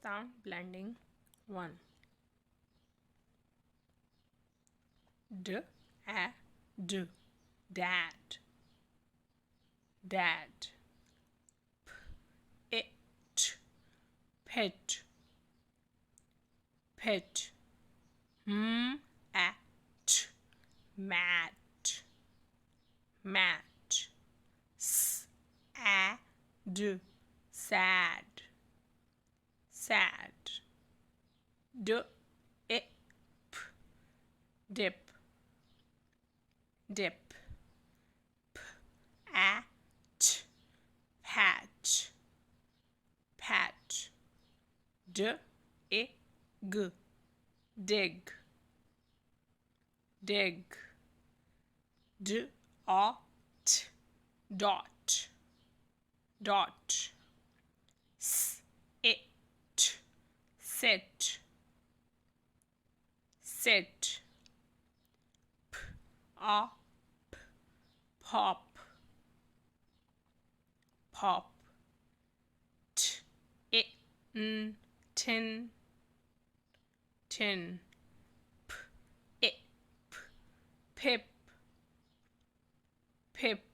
Sound blending 1. D, a, d, dad, dad. P, it, pet, pet. At, mat, mat. Sad, sad, sad. Dip, dip, dip. Pat, patch, patch. Dig, dig, dig. Dot, dot, dot. Sit, sit, sit. Up, pop, pop. Tin, tin. Pip, pip,